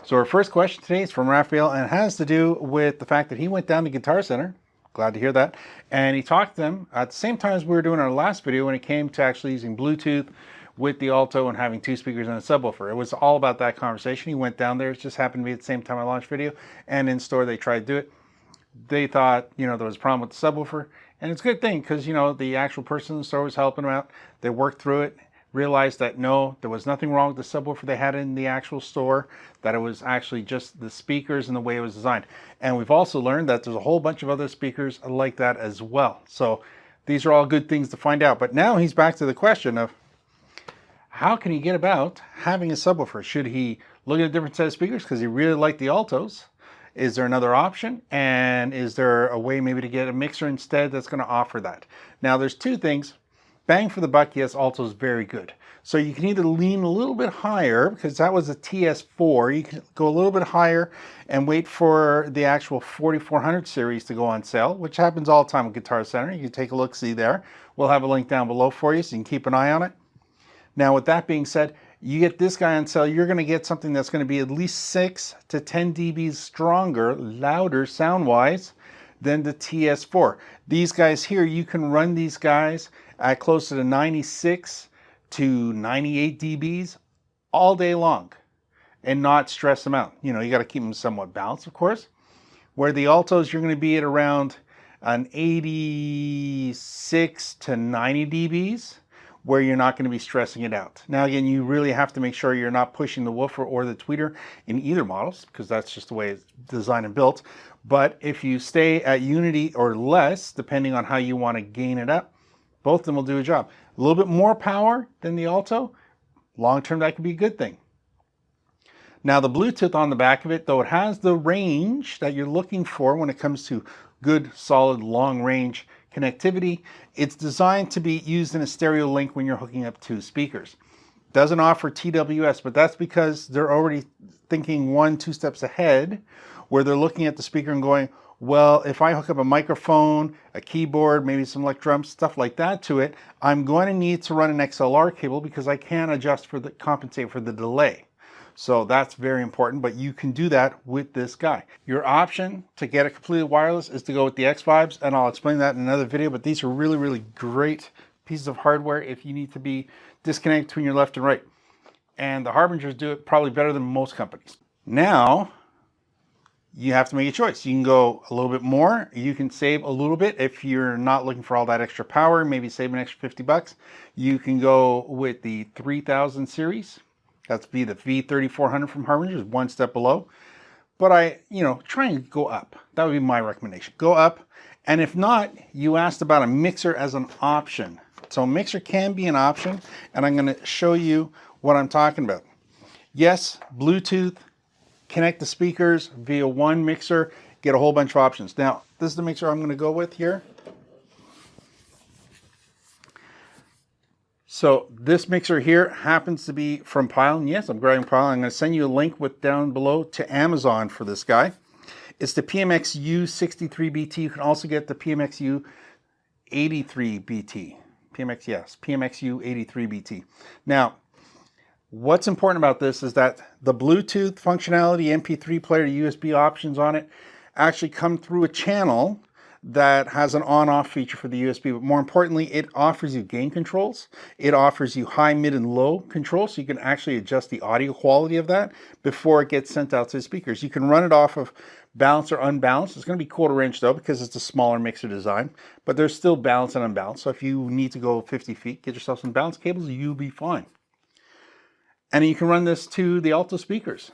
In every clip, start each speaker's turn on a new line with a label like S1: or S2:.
S1: So our first question today is from Raphael, and it has to do with the fact that he went down to Guitar Center. Glad to hear that. And he talked to them at the same time as we were doing our last video when it came to actually using Bluetooth with the Alto and having two speakers and a subwoofer. It was all about that conversation. He went down there. It just happened to be at the same time I launched video, and in store they tried to do it. They thought, there was a problem with the subwoofer, and it's a good thing because, the actual person in the store was helping them out. They worked through it, realized that no, there was nothing wrong with the subwoofer they had in the actual store, that it was actually just the speakers and the way it was designed. And we've also learned that there's a whole bunch of other speakers like that as well. So these are all good things to find out. But now he's back to the question of how can he get about having a subwoofer? Should he look at a different set of speakers because he really liked the Altos? Is there another option? And is there a way maybe to get a mixer instead that's going to offer that? Now there's two things. Bang for the buck, yes, Alto is very good. So you can either lean a little bit higher, because that was a TS4. You can go a little bit higher and wait for the actual 4400 series to go on sale, which happens all the time with Guitar Center. You can take a look, see there. We'll have a link down below for you so you can keep an eye on it. Now with that being said, you get this guy on sale, you're going to get something that's going to be at least 6 to 10 dBs stronger, louder sound-wise than the TS4. These guys here, you can run these guys at close to 96 to 98 dBs all day long and not stress them out. You got to keep them somewhat balanced, of course. Where the Altos, you're going to be at around an 86 to 90 dBs, where you're not going to be stressing it out. Now again, you really have to make sure you're not pushing the woofer or the tweeter in either models, because that's just the way it's designed and built. But if you stay at unity or less, depending on how you want to gain it up, both of them will do a job. A little bit more power than the Alto, long term that could be a good thing. Now the Bluetooth on the back of it, though it has the range that you're looking for when it comes to good, solid, long range connectivity, it's designed to be used in a stereo link when you're hooking up two speakers. Doesn't offer TWS, but that's because they're already thinking 1-2 steps ahead, where they're looking at the speaker and going, well, if I hook up a microphone, a keyboard, maybe some electric drums, stuff like that to it, I'm going to need to run an XLR cable because I can't adjust for the compensate for the delay. So that's very important, but you can do that with this guy. Your option to get it completely wireless is to go with the X5s, and I'll explain that in another video, but these are really, really great pieces of hardware if you need to be disconnected between your left and right. And the Harbingers do it probably better than most companies. Now, you have to make a choice. You can go a little bit more. You can save a little bit if you're not looking for all that extra power, maybe save an extra 50 bucks. You can go with the 3000 series. That's be the V3400 from Harbinger, one step below. But try and go up. That would be my recommendation. Go up. And if not, you asked about a mixer as an option. So a mixer can be an option, and I'm going to show you what I'm talking about. Yes, Bluetooth, connect the speakers via one mixer, get a whole bunch of options. Now, this is the mixer I'm going to go with here. So this mixer here happens to be from Pyle, and yes, I'm grabbing Pyle. I'm going to send you a link down below to Amazon for this guy. It's the PMX-U63BT. You can also get the PMX-U83BT. PMX-U83BT. Now, what's important about this is that the Bluetooth functionality, MP3 player, USB options on it actually come through a channel that has an on-off feature for the USB, but more importantly, it offers you gain controls. It offers you high, mid, and low control, so you can actually adjust the audio quality of that before it gets sent out to the speakers. You can run it off of balanced or unbalanced. It's going to be 1/4 inch though, because it's a smaller mixer design, but there's still balanced and unbalanced. So if you need to go 50 feet, get yourself some balance cables, you'll be fine. And you can run this to the Alto speakers.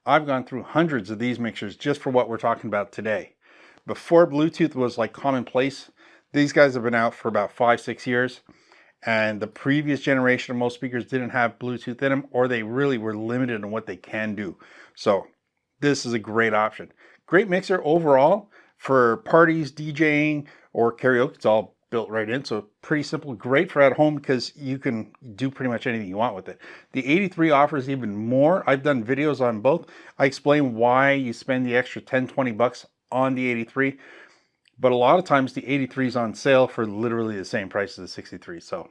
S1: I've gone through hundreds of these mixers just for what we're talking about today. Before Bluetooth was like commonplace, these guys have been out for about 5-6 years, and the previous generation of most speakers didn't have Bluetooth in them, or they really were limited in what they can do. So this is a great option. Great mixer overall for parties, DJing, or karaoke. It's all built right in, so pretty simple. Great for at home because you can do pretty much anything you want with it. The 83 offers even more. I've done videos on both. I explain why you spend the extra 10-20 bucks on the 83, but a lot of times the 83 is on sale for literally the same price as the 63. So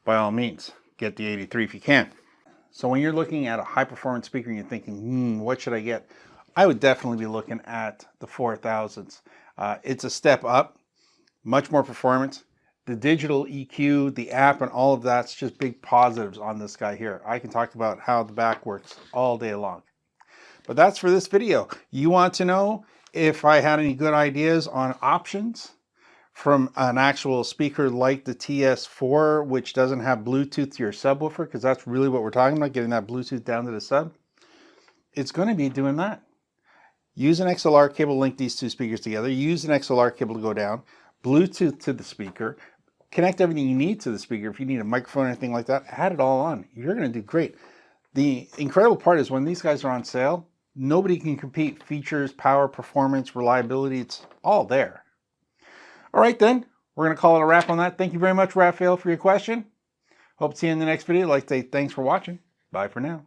S1: by all means, get the 83 if you can. So when you're looking at a high performance speaker and you're thinking, what should I get? I would definitely be looking at the 4000s. It's a step up, much more performance. The digital EQ, the app, and all of that's just big positives on this guy here. I can talk about how the back works all day long. But that's for this video. You want to know if I had any good ideas on options from an actual speaker like the TS4, which doesn't have Bluetooth to your subwoofer, because that's really what we're talking about, getting that Bluetooth down to the sub. It's going to be doing that. Use an XLR cable to link these two speakers together. Use an XLR cable to go down. Bluetooth to the speaker. Connect everything you need to the speaker. If you need a microphone or anything like that, add it all on. You're going to do great. The incredible part is when these guys are on sale, nobody can compete. Features, power, performance, reliability, it's all there. All right, then, we're going to call it a wrap on that. Thank you very much, Raphael, for your question. Hope to see you in the next video. I'd like to say thanks for watching. Bye for now.